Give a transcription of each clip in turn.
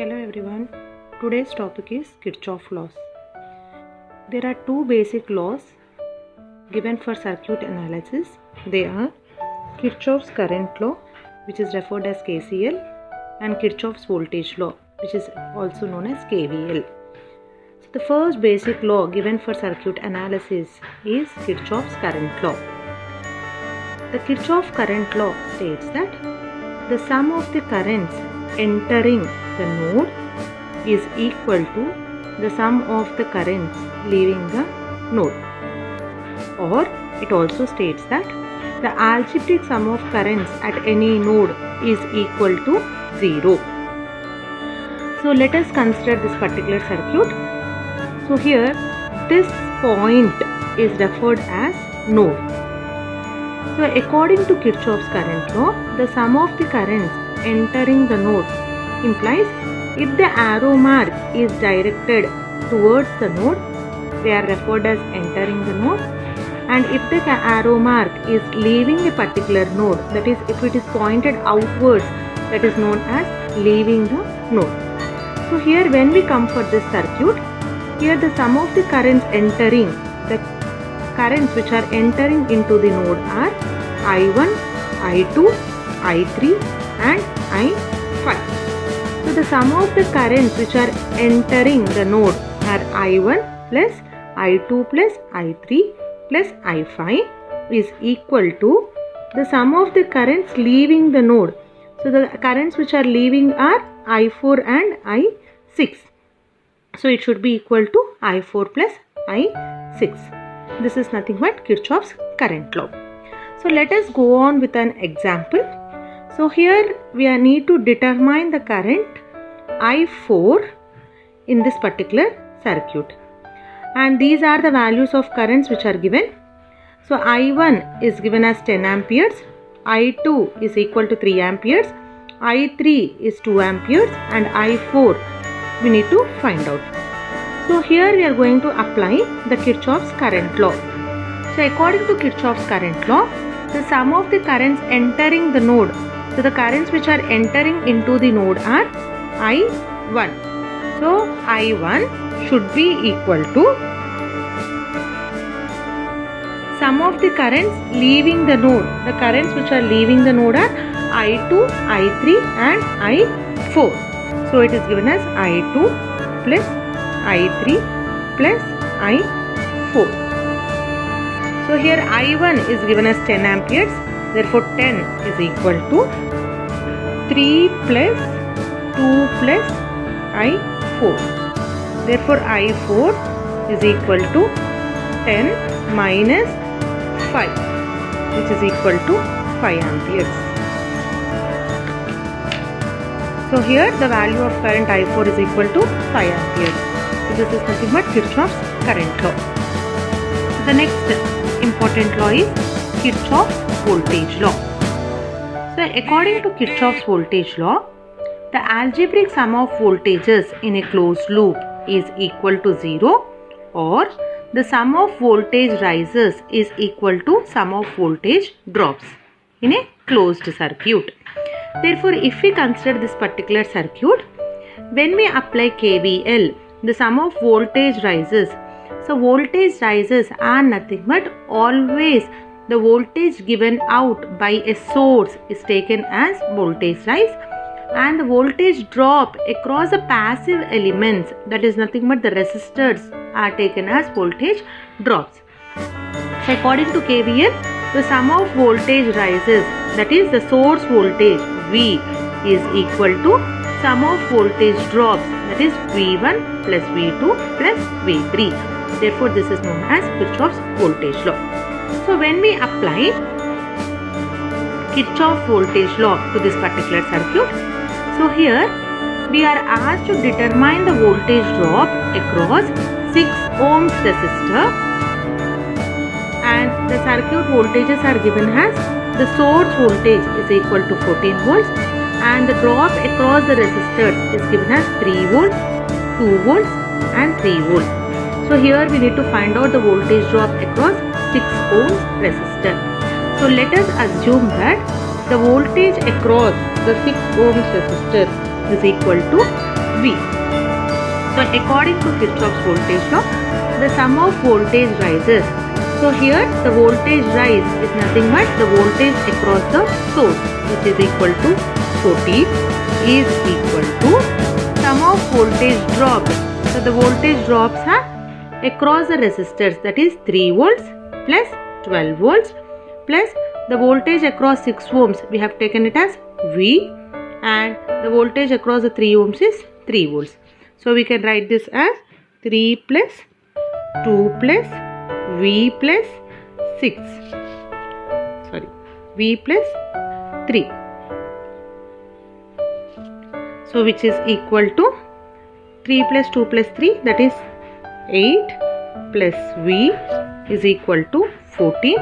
Hello everyone. Today's topic is Kirchoff laws. There are two basic laws given for circuit analysis. They are Kirchoff's current law, which is referred as KCL, and Kirchoff's voltage law, which is also known as KVL. So the first basic law given for circuit analysis is Kirchoff's current law. The Kirchoff current law states that the sum of the currents entering the node is equal to the sum of the currents leaving the node. Or it also states that the algebraic sum of currents at any node is equal to 0. So let us consider this particular circuit. So here this point is referred as node. So according to Kirchoff's current law, the sum of the currents entering the node implies if the arrow mark is directed towards the node, they are referred as entering the node, and if the arrow mark is leaving a particular node, that is if it is pointed outwards, that is known as leaving the node. So here when we come for this circuit, here the sum of the currents entering, the currents which are entering into the node are I1, I2, I3 and I5. So the sum of the currents which are entering the node are I1 plus I2 plus I3 plus I5 is equal to the sum of the currents leaving the node. So the currents which are leaving are I4 and I6. So it should be equal to I4 plus I6. This is nothing but Kirchoff's current law. So let us go on with an example. So here we need to determine the current I4 in this particular circuit. And these are the values of currents which are given. So I1 is given as 10 amperes, I2 is equal to 3 amperes, I3 is 2 amperes and I4 we need to find out. So here we are going to apply the Kirchoff's current law. So according to Kirchoff's current law, the sum of the currents entering the node, so the currents which are entering into the node are I1. So I1 should be equal to sum of the currents leaving the node. The currents which are leaving the node are I2, I3 and I4. So it is given as I2 plus I3 plus I4. So here I1 is given as 10 amperes. Therefore 10 is equal to 3 plus 2 plus I4. Therefore I4 is equal to 10 minus 5, which is equal to 5 amperes. So here the value of current I4 is equal to 5 amperes. So this is nothing but Kirchoff's current law. The next important law is Kirchoff's voltage law. So according to Kirchoff's voltage law, the algebraic sum of voltages in a closed loop is equal to 0, or the sum of voltage rises is equal to sum of voltage drops in a closed circuit. Therefore, if we consider this particular circuit, when we apply KVL, the sum of voltage rises. So voltage rises are nothing but always the voltage given out by a source is taken as voltage rise, and the voltage drop across the passive elements, that is nothing but the resistors, are taken as voltage drops. So according to KVL, the sum of voltage rises, that is the source voltage V, is equal to sum of voltage drops, that is V1 plus V2 plus V3. Therefore this is known as Kirchoff's voltage law. So when we apply Kirchoff voltage law to this particular circuit, so here we are asked to determine the voltage drop across 6 ohms resistor, and the circuit voltages are given as the source voltage is equal to 14 volts and the drop across the resistors is given as 3 volts, 2 volts and 3 volts. So here we need to find out the voltage drop across 6 ohms resistor. So let us assume that the voltage across the 6 ohms resistor is equal to V. So according to Kirchoff's voltage law, the sum of voltage rises. So here the voltage rise is nothing but the voltage across the source, which is equal to 40, is equal to sum of voltage drop. So the voltage drops are across the resistors, that is 3 volts plus 12 volts plus the voltage across 6 ohms, we have taken it as V, and the voltage across the 3 ohms is 3 volts. So we can write this as 3 plus 2 plus V plus 6. Sorry, V plus 3. So which is equal to 3 plus 2 plus 3, that is 8 plus V is equal to 14.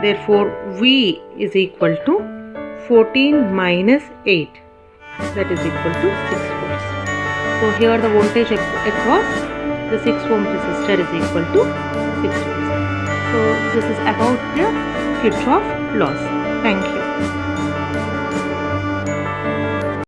Therefore V is equal to 14 minus 8, that is equal to 6 volts. So here the voltage across the 6 ohm resistor is equal to 6 volts. So this is about the Kirchoff laws. Thank you.